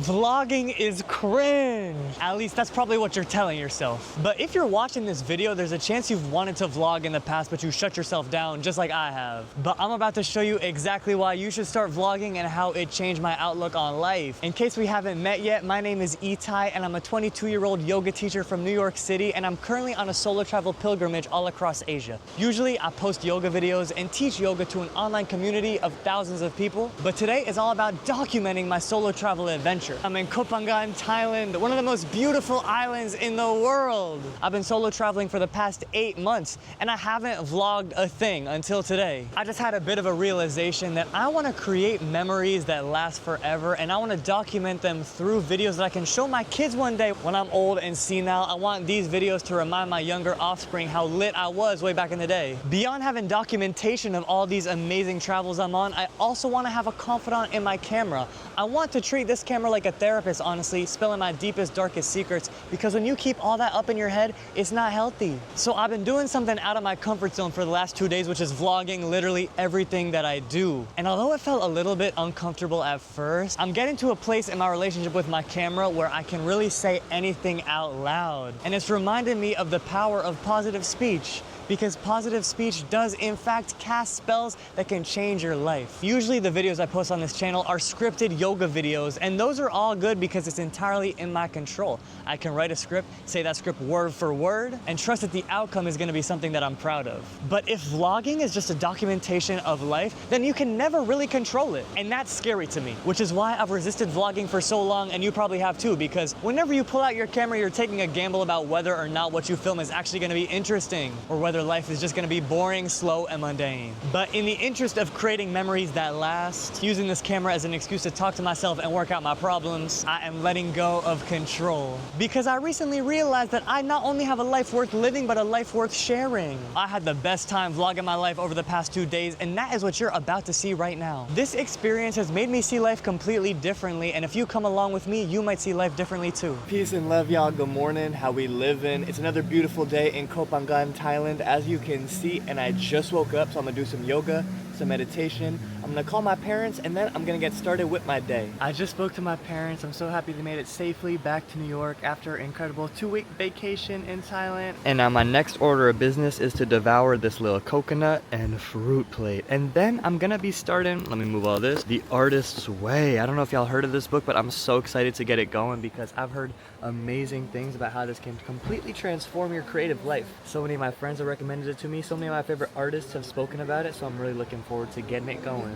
Vlogging is cringe. At least that's probably what you're telling yourself. But if you're watching this video, there's a chance you've wanted to vlog in the past, but you shut yourself down just like I have. But I'm about to show you exactly why you should start vlogging and how it changed my outlook on life. In case we haven't met yet, my name is Itai and I'm a 22-year-old yoga teacher from New York City, and I'm currently on a solo travel pilgrimage all across Asia. Usually I post yoga videos and teach yoga to an online community of thousands of people, but today is all about documenting my solo travel adventure. I'm in Koh Phangan, Thailand, one of the most beautiful islands in the world. I've been solo traveling for the past 8 months and I haven't vlogged a thing until today. I just had a bit of a realization that I want to create memories that last forever, and I want to document them through videos that I can show my kids one day when I'm old and senile. I want these videos to remind my younger offspring how lit I was way back in the day. Beyond having documentation of all these amazing travels I'm on, I also want to have a confidant in my camera. I want to treat this camera like a therapist, honestly, spilling my deepest, darkest secrets, because when you keep all that up in your head, it's not healthy. So I've been doing something out of my comfort zone for the last 2 days, which is vlogging literally everything that I do. And although it felt a little bit uncomfortable at first, I'm getting to a place in my relationship with my camera where I can really say anything out loud. And it's reminded me of the power of positive speech, because positive speech does in fact cast spells that can change your life. Usually the videos I post on this channel are scripted yoga videos, and those are all good because it's entirely in my control. I can write a script, say that script word for word, and trust that the outcome is gonna be something that I'm proud of. But if vlogging is just a documentation of life, then you can never really control it. And that's scary to me, which is why I've resisted vlogging for so long, and you probably have too, because whenever you pull out your camera, you're taking a gamble about whether or not what you film is actually gonna be interesting, or whether life is just gonna be boring, slow, and mundane. But in the interest of creating memories that last, using this camera as an excuse to talk to myself and work out my problems, I am letting go of control. Because I recently realized that I not only have a life worth living, but a life worth sharing. I had the best time vlogging my life over the past 2 days, and that is what you're about to see right now. This experience has made me see life completely differently, and if you come along with me, you might see life differently too. Peace and love, y'all. Good morning. How we living? It's another beautiful day in Koh Phangan, Thailand, as you can see, and I just woke up, so I'm gonna do some yoga, some meditation. I'm gonna call my parents, and then I'm gonna get started with my day. I just spoke to my parents. I'm so happy they made it safely back to New York after an incredible 2-week vacation in Thailand. And now my next order of business is to devour this little coconut and fruit plate. And then I'm gonna be starting, let me move all this, The Artist's Way. I don't know if y'all heard of this book, but I'm so excited to get it going because I've heard amazing things about how this can completely transform your creative life. So many of my friends have recommended it to me. So many of my favorite artists have spoken about it, so I'm really looking forward to getting it going.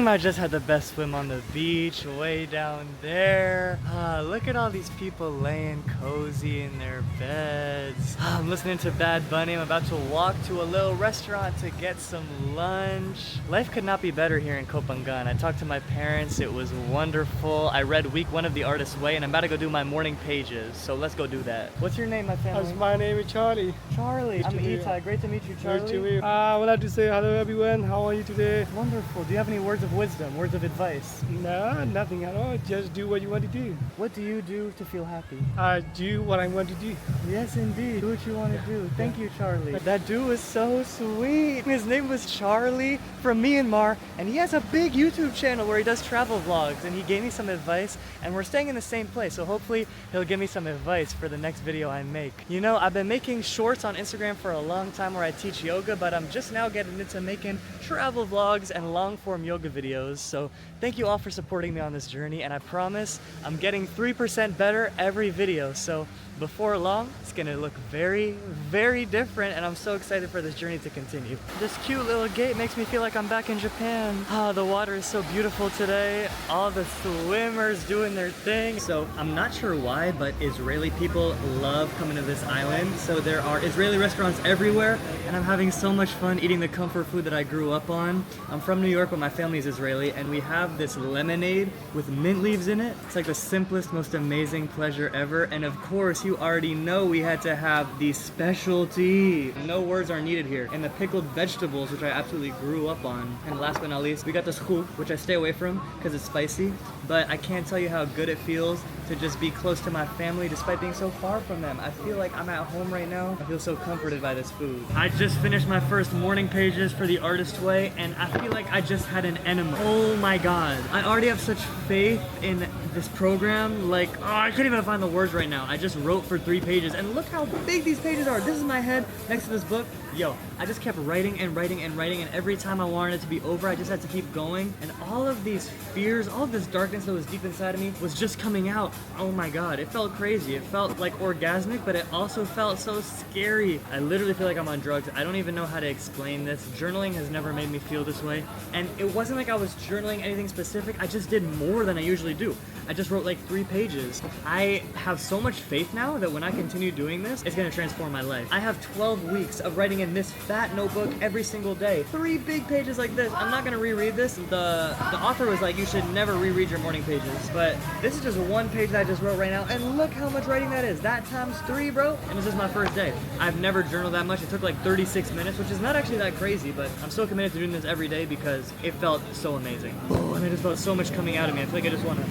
I just had the best swim on the beach way down there. Look at all these people laying cozy in their beds. I'm listening to Bad Bunny. I'm about to walk to a little restaurant to get some lunch. Life could not be better here in Koh Phangan. I talked to my parents. It was wonderful. I read week 1 of The Artist's Way, and I'm about to go do my morning pages. So let's go do that. What's your name, my family? My name is Charlie. Charlie. I'm Itai. Great to meet you, Charlie. Nice to meet you. I would like to say hello everyone. How are you today? Wonderful. Do you have any words of wisdom, words of advice? No, nothing at all. Just do what you want to do. What do you do to feel happy? I do what I want to do. Yes, indeed. Do what you want to do. Thank you, Charlie. That dude was so sweet. His name was Charlie from Myanmar, and he has a big YouTube channel where he does travel vlogs, and he gave me some advice, and we're staying in the same place, so hopefully he'll give me some advice for the next video I make. You know, I've been making shorts on Instagram for a long time where I teach yoga, but I'm just now getting into making travel vlogs and long-form yoga videos. So thank you all for supporting me on this journey, and I promise I'm getting 3% better every video. So before long, it's gonna look very, very different, and I'm so excited for this journey to continue. This cute little gate makes me feel like I'm back in Japan. The water is so beautiful today. All the swimmers doing their thing. So I'm not sure why, but Israeli people love coming to this island. So there are Israeli restaurants everywhere, and I'm having so much fun eating the comfort food that I grew up on. I'm from New York, but my family is Israeli, and we have this lemonade with mint leaves in it. It's like the simplest, most amazing pleasure ever. And of course, you already know we had to have the specialty. No words are needed here. And the pickled vegetables, which I absolutely grew up on. And last but not least, we got this khoo, which I stay away from because it's spicy. but I can't tell you how good it feels to just be close to my family despite being so far from them. I feel like I'm at home right now. I feel so comforted by this food. I just finished my first morning pages for the Artist Way, and I feel like I just had an enema. Oh my God. I already have such faith in this program. Like, oh, I couldn't even find the words right now. I just wrote for 3 pages, and look how big these pages are. This is my head next to this book. Yo, I just kept writing and writing and writing, and every time I wanted it to be over, I just had to keep going. And all of these fears, all of this darkness that was deep inside of me was just coming out. Oh my God, it felt crazy. It felt like orgasmic, but it also felt so scary. I literally feel like I'm on drugs. I don't even know how to explain this. Journaling has never made me feel this way. And it wasn't like I was journaling anything specific. I just did more than I usually do. I just wrote like 3 pages. I have so much faith now that when I continue doing this, it's gonna transform my life. I have 12 weeks of writing in this fat notebook every single day. 3 big pages like this. I'm not gonna reread this. The author was like, you should never reread your morning pages. But this is just 1 page that I just wrote right now, and look how much writing that is. That times 3, bro. And this is my first day. I've never journaled that much. It took like 36 minutes, which is not actually that crazy, but I'm so committed to doing this every day because it felt so amazing. Oh, and I just felt so much coming out of me. I feel like I just wanna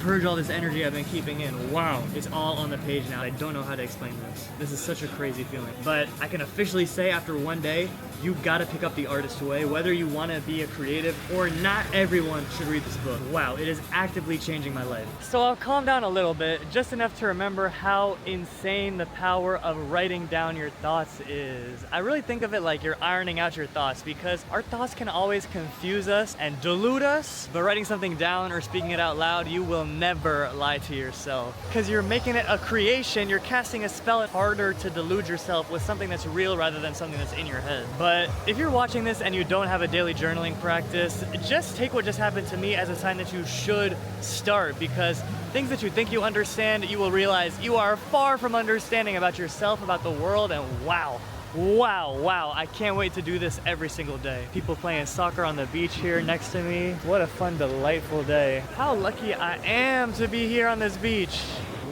purge all this energy I've been keeping in. Wow, it's all on the page now. I don't know how to explain this. This is such a crazy feeling. But I can officially say after 1 day, you gotta pick up The Artist Way. Whether you wanna be a creative or not, everyone should read this book. Wow, it is actively changing my life. So I'll calm down a little bit, just enough to remember how insane the power of writing down your thoughts is. I really think of it like you're ironing out your thoughts, because our thoughts can always confuse us and delude us, but writing something down or speaking it out loud, you will never lie to yourself. Because you're making it a creation, you're casting a spell. It's harder to delude yourself with something that's real rather than something that's in your head. But if you're watching this and you don't have a daily journaling practice, just take what just happened to me as a sign that you should start, because things that you think you understand, you will realize you are far from understanding about yourself, about the world, and wow. Wow, I can't wait to do this every single day. People playing soccer on the beach here next to me. What a fun, delightful day. How lucky I am to be here on this beach.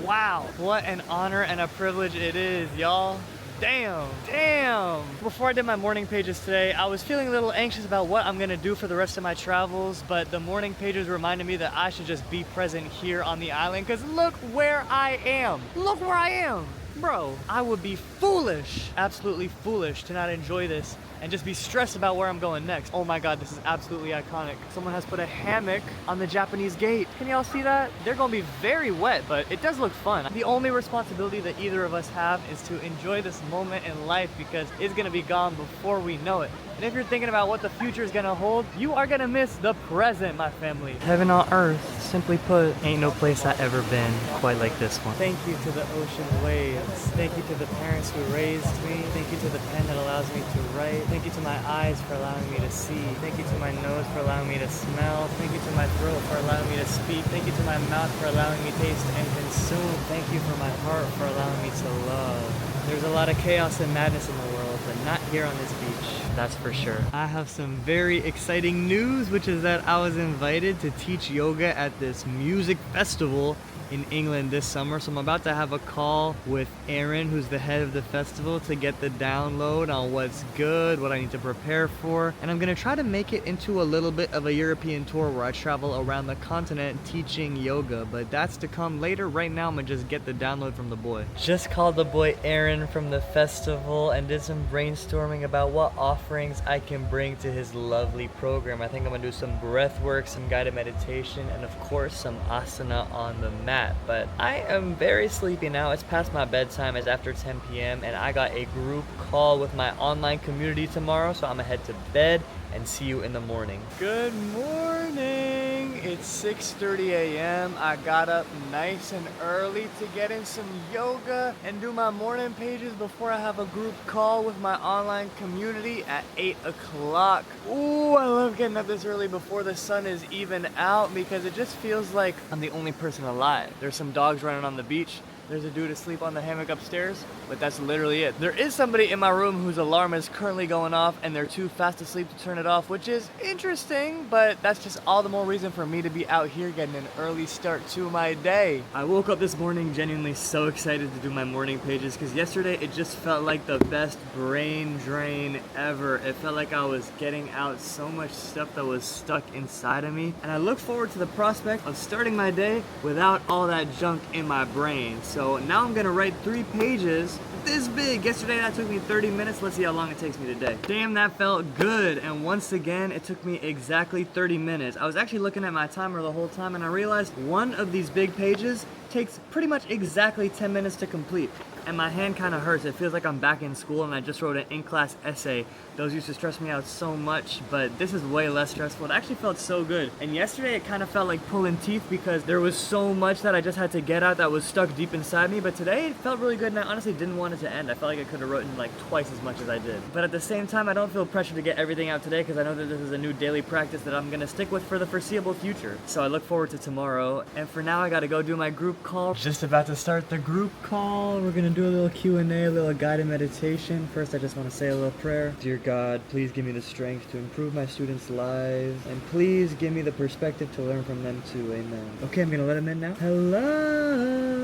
Wow, what an honor and a privilege it is, y'all. Damn. Before I did my morning pages today, I was feeling a little anxious about what I'm gonna do for the rest of my travels, but the morning pages reminded me that I should just be present here on the island, because look where I am. Look where I am. Bro, I would be foolish, absolutely foolish, to not enjoy this and just be stressed about where I'm going next. Oh my God, this is absolutely iconic. Someone has put a hammock on the Japanese gate. Can y'all see that? They're gonna be very wet, but it does look fun. The only responsibility that either of us have is to enjoy this moment in life, because it's gonna be gone before we know it. And if you're thinking about what the future is gonna hold, you are gonna miss the present, my family. Heaven on earth, simply put, ain't no place I've ever been quite like this one. Thank you to the ocean waves. Thank you to the parents who raised me. Thank you to the pen that allows me to write. Thank you to my eyes for allowing me to see. Thank you to my nose for allowing me to smell. Thank you to my throat for allowing me to speak. Thank you to my mouth for allowing me to taste and consume. Thank you for my heart for allowing me to love. There's a lot of chaos and madness in the world, but not here on this beach. That's for sure. I have some very exciting news, which is that I was invited to teach yoga at this music festival in England this summer. So I'm about to have a call with Aaron, who's the head of the festival, to get the download on what's good, what I need to prepare for. And I'm gonna try to make it into a little bit of a European tour where I travel around the continent teaching yoga, but that's to come later. Right now, I'm gonna just get the download from the boy. Just called the boy Aaron from the festival and did some brainstorming about what offerings I can bring to his lovely program. I think I'm gonna do some breath work, some guided meditation, and of course, some asana on the mat. But I am very sleepy now. It's past my bedtime. It's after 10 p.m. and I got a group call with my online community tomorrow, so I'm gonna head to bed and see you in the morning. Good morning. It's 6:30 a.m. I got up nice and early to get in some yoga and do my morning pages before I have a group call with my online community at 8 o'clock. Ooh, I love getting up this early before the sun is even out, because it just feels like I'm the only person alive. There's some dogs running on the beach. There's a dude asleep on the hammock upstairs, but that's literally it. There is somebody in my room whose alarm is currently going off and they're too fast asleep to turn it off, which is interesting, but that's just all the more reason for me to be out here getting an early start to my day. I woke up this morning genuinely so excited to do my morning pages because yesterday it just felt like the best brain drain ever. It felt like I was getting out so much stuff that was stuck inside of me, and I look forward to the prospect of starting my day without all that junk in my brain. So now I'm gonna write 3 pages this big. Yesterday that took me 30 minutes. Let's see how long it takes me today. Damn, that felt good. And once again, it took me exactly 30 minutes. I was actually looking at my timer the whole time and I realized one of these big pages takes pretty much exactly 10 minutes to complete. And my hand kind of hurts. It feels like I'm back in school and I just wrote an in-class essay. Those used to stress me out so much, but this is way less stressful. It actually felt so good. And yesterday it kind of felt like pulling teeth because there was so much that I just had to get out that was stuck deep inside me. But today it felt really good and I honestly didn't want it to end. I felt like I could have written like twice as much as I did. But at the same time, I don't feel pressure to get everything out today because I know that this is a new daily practice that I'm gonna stick with for the foreseeable future. So I look forward to tomorrow. And for now, I gotta go do my group call. Just about to start the group call. We're gonna do a little Q&A, a little guided meditation. First, I just want to say a little prayer. Dear God, please give me the strength to improve my students' lives, and please give me the perspective to learn from them too. Amen. Okay, I'm gonna let them in now. Hello.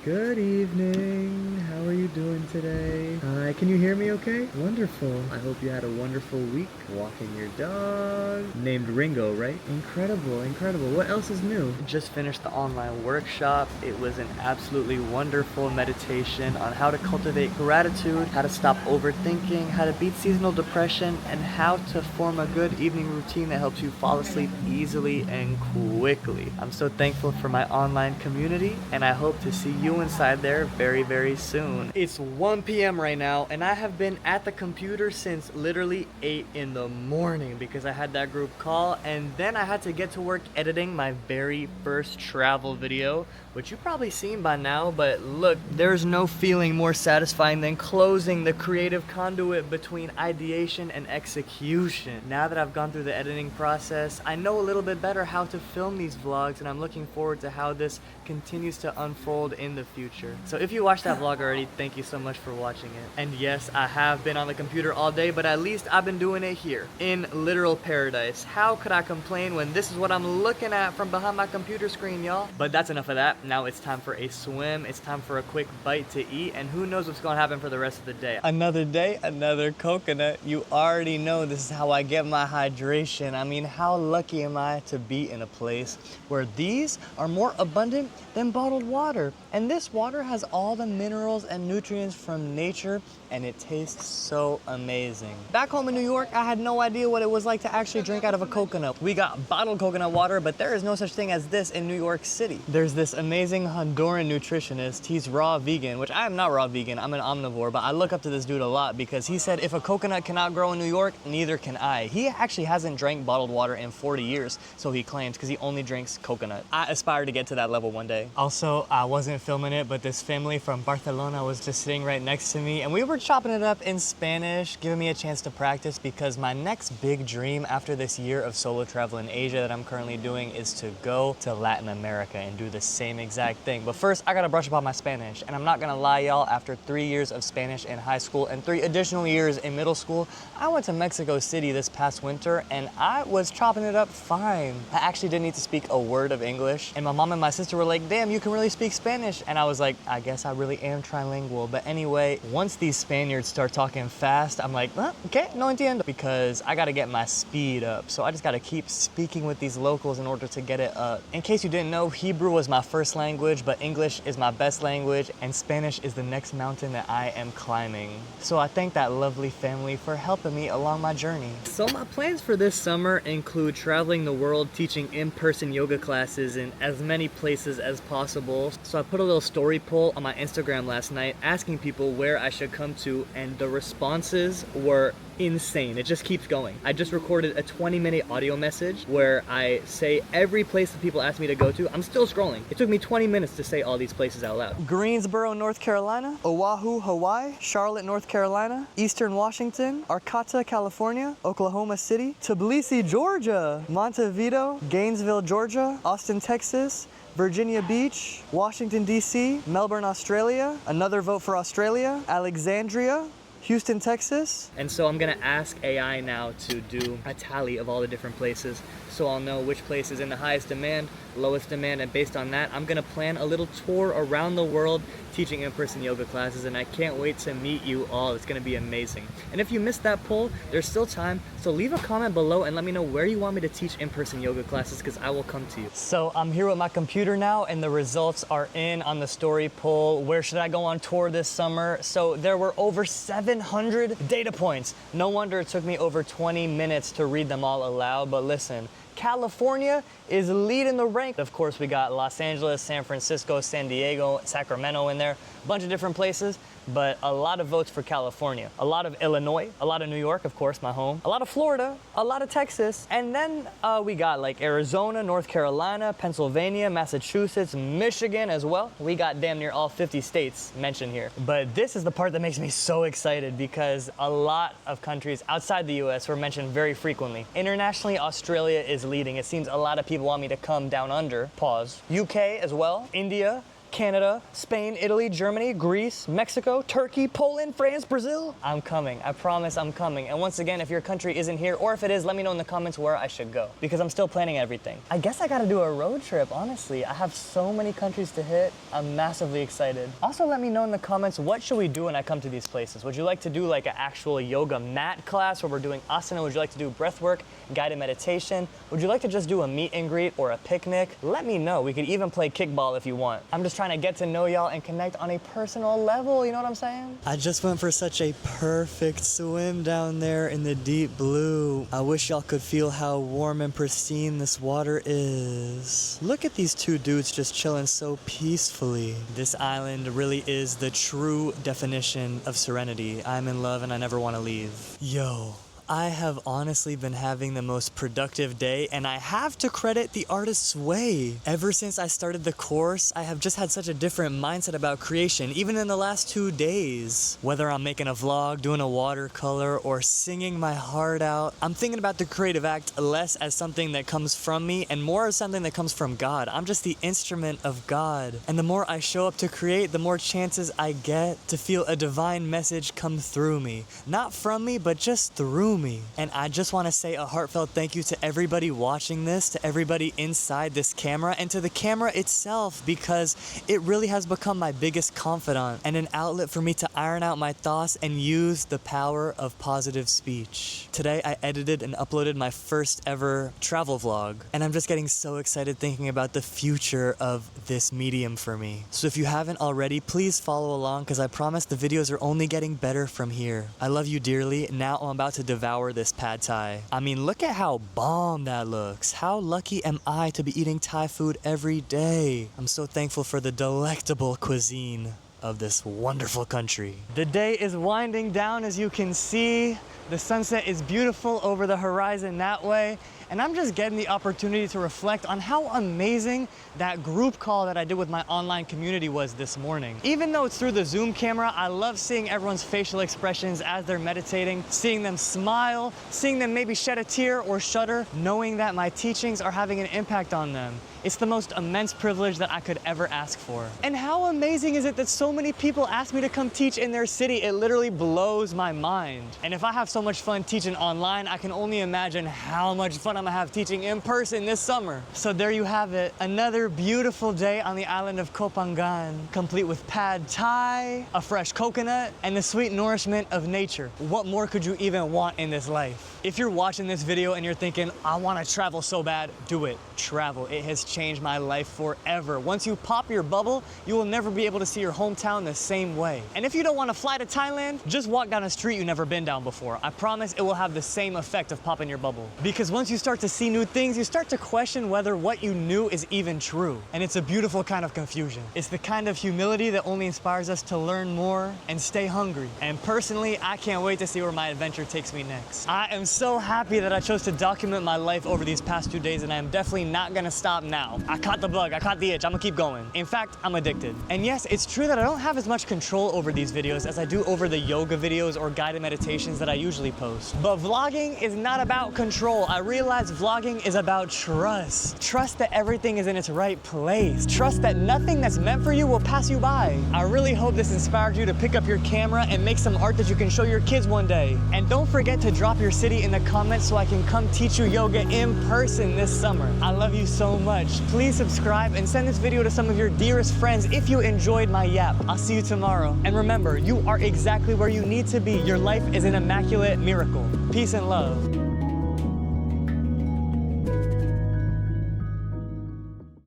Good evening. How are you doing today? Hi, can you hear me okay? Wonderful. I hope you had a wonderful week walking your dog. Named Ringo, right? Incredible, incredible. What else is new? Just finished the online workshop. It was an absolutely wonderful meditation on how to cultivate gratitude, how to stop overthinking, how to beat seasonal depression, and how to form a good evening routine that helps you fall asleep easily and quickly. I'm so thankful for my online community, and I hope to see you inside there very, very soon. It's 1 p.m. right now, and I have been at the computer since literally 8 in the morning because I had that group call, and then I had to get to work editing my very first travel video, which you've probably seen by now, but look, there's no feeling more satisfying than closing the creative conduit between ideation and execution. Now that I've gone through the editing process, I know a little bit better how to film these vlogs, and I'm looking forward to how this continues to unfold in the future. So if you watched that vlog already, thank you so much for watching it. And yes, I have been on the computer all day, but at least I've been doing it here in literal paradise. How could I complain when this is what I'm looking at from behind my computer screen, y'all? But that's enough of that. Now it's time for a swim. It's time for a quick bite to eat, and who knows what's gonna happen for the rest of the day. Another day, another coconut. You already know this is how I get my hydration. I mean, how lucky am I to be in a place where these are more abundant than bottled water? And this water has all the minerals and nutrients from nature, and it tastes so amazing. Back home in New York, I had no idea what it was like to actually drink out of a coconut. We got bottled coconut water, but there is no such thing as this in New York City. There's this amazing Honduran nutritionist. He's raw vegan, which I am not raw vegan. I'm an omnivore, but I look up to this dude a lot because he said if a coconut cannot grow in New York, neither can I. He actually hasn't drank bottled water in 40 years, so he claims, because he only drinks coconut. I aspire to get to that level one day. Also, I wasn't filming it, but this family from Barcelona was just sitting right next to me, and we were chopping it up in Spanish, giving me a chance to practice because my next big dream after this year of solo travel in Asia that I'm currently doing is to go to Latin America and do the same exact thing. But first, I gotta brush up on my Spanish, and I'm not gonna lie, y'all, after 3 years of Spanish in high school and 3 additional years in middle school, I went to Mexico City this past winter, and I was chopping it up fine. I actually didn't need to speak a word of English, and my mom and my sister were like, damn, you can really speak Spanish. And I was like, I guess I really am trilingual. But anyway, once these Spaniards start talking fast, I'm like, okay, no entiendo, because I gotta get my speed up. So I just gotta keep speaking with these locals in order to get it up. In case you didn't know, Hebrew was my first language, but English is my best language, and Spanish is the next mountain that I am climbing. So I thank that lovely family for helping me along my journey. So my plans for this summer include traveling the world, teaching in-person yoga classes in as many places as possible. So I put a little story poll on my Instagram last night asking people where I should come to, and the responses were insane. It just keeps going. I just recorded a 20-minute audio message where I say every place that people ask me to go to. I'm still scrolling. It took me 20 minutes to say all these places out loud. Greensboro, North Carolina, Oahu, Hawaii, Charlotte, North Carolina, Eastern Washington, Arcata, California, Oklahoma City, Tbilisi, Georgia, Montevideo, Gainesville, Georgia, Austin, Texas, Virginia Beach, Washington, D.C., Melbourne, Australia, another vote for Australia, Alexandria, Houston, Texas. And so I'm gonna ask AI now to do a tally of all the different places so I'll know which place is in the highest demand, lowest demand, and based on that, I'm gonna plan a little tour around the world teaching in-person yoga classes, and I can't wait to meet you all. It's gonna be amazing. And if you missed that poll, there's still time, so leave a comment below and let me know where you want me to teach in-person yoga classes, because I will come to you. So I'm here with my computer now, and the results are in on the story poll. Where should I go on tour this summer? So there were over 700 data points. No wonder it took me over 20 minutes to read them all aloud, but listen, California is leading the rank. Of course, we got Los Angeles, San Francisco, San Diego, Sacramento in there, a bunch of different places, but a lot of votes for California. A lot of Illinois, a lot of New York, of course, my home, a lot of Florida, a lot of Texas, and then we got like Arizona, North Carolina, Pennsylvania, Massachusetts, Michigan as well. We got damn near all 50 states mentioned here. But this is the part that makes me so excited because a lot of countries outside the US were mentioned very frequently. Internationally, Australia is leading. It seems a lot of people want me to come down under, pause. UK as well, India, Canada, Spain, Italy, Germany, Greece, Mexico, Turkey, Poland, France, Brazil. I'm coming. I promise I'm coming. And once again, if your country isn't here, or if it is, let me know in the comments where I should go, because I'm still planning everything. I guess I gotta do a road trip, honestly. I have so many countries to hit. I'm massively excited. Also, let me know in the comments, what should we do when I come to these places? Would you like to do like an actual yoga mat class where we're doing asana? Would you like to do breath work, guided meditation? Would you like to just do a meet and greet or a picnic? Let me know. We could even play kickball if you want. I'm just trying to get to know y'all and connect on a personal level, you know what I'm saying? I just went for such a perfect swim down there in the deep blue. I wish y'all could feel how warm and pristine this water is. Look at these two dudes just chilling so peacefully. This island really is the true definition of serenity. I'm in love and I never want to leave. Yo. I have honestly been having the most productive day, and I have to credit the artist's way. Ever since I started the course, I have just had such a different mindset about creation, even in the last 2 days. Whether I'm making a vlog, doing a watercolor, or singing my heart out, I'm thinking about the creative act less as something that comes from me and more as something that comes from God. I'm just the instrument of God. And the more I show up to create, the more chances I get to feel a divine message come through me. Not from me, but just through me. And I just want to say a heartfelt thank you to everybody watching this, to everybody inside this camera, and to the camera itself, because it really has become my biggest confidant and an outlet for me to iron out my thoughts and use the power of positive speech. Today I edited and uploaded my first ever travel vlog, and I'm just getting so excited thinking about the future of this medium for me. So if you haven't already, please follow along, because I promise the videos are only getting better from here. I love you dearly. Now I'm about to devour this pad thai. I mean, look at how bomb that looks. How lucky am I to be eating Thai food every day? I'm so thankful for the delectable cuisine of this wonderful country. The day is winding down, as you can see. The sunset is beautiful over the horizon that way. And I'm just getting the opportunity to reflect on how amazing that group call that I did with my online community was this morning. Even though it's through the Zoom camera, I love seeing everyone's facial expressions as they're meditating, seeing them smile, seeing them maybe shed a tear or shudder, knowing that my teachings are having an impact on them. It's the most immense privilege that I could ever ask for. And how amazing is it that so many people ask me to come teach in their city? It literally blows my mind. And if I have so much fun teaching online, I can only imagine how much fun I'm gonna have teaching in person this summer. So there you have it, another beautiful day on the island of Koh Phangan, complete with pad thai, a fresh coconut, and the sweet nourishment of nature. What more could you even want in this life? If you're watching this video and you're thinking, I wanna travel so bad, do it. Travel. It has changed my life forever. Once you pop your bubble, you will never be able to see your hometown the same way. And if you don't want to fly to Thailand, just walk down a street you've never been down before. I promise it will have the same effect of popping your bubble. Because once you start to see new things, you start to question whether what you knew is even true. And it's a beautiful kind of confusion. It's the kind of humility that only inspires us to learn more and stay hungry. And personally, I can't wait to see where my adventure takes me next. I am so happy that I chose to document my life over these past 2 days, and I am definitely not gonna stop now. I caught the bug, I caught the itch, I'm gonna keep going. In fact, I'm addicted. And yes, it's true that I don't have as much control over these videos as I do over the yoga videos or guided meditations that I usually post. But vlogging is not about control. I realize vlogging is about trust. Trust that everything is in its right place. Trust that nothing that's meant for you will pass you by. I really hope this inspired you to pick up your camera and make some art that you can show your kids one day. And don't forget to drop your city in the comments so I can come teach you yoga in person this summer. I love you so much. Please subscribe and send this video to some of your dearest friends if you enjoyed my yap. I'll see you tomorrow. And remember, you are exactly where you need to be. Your life is an immaculate miracle. Peace and love.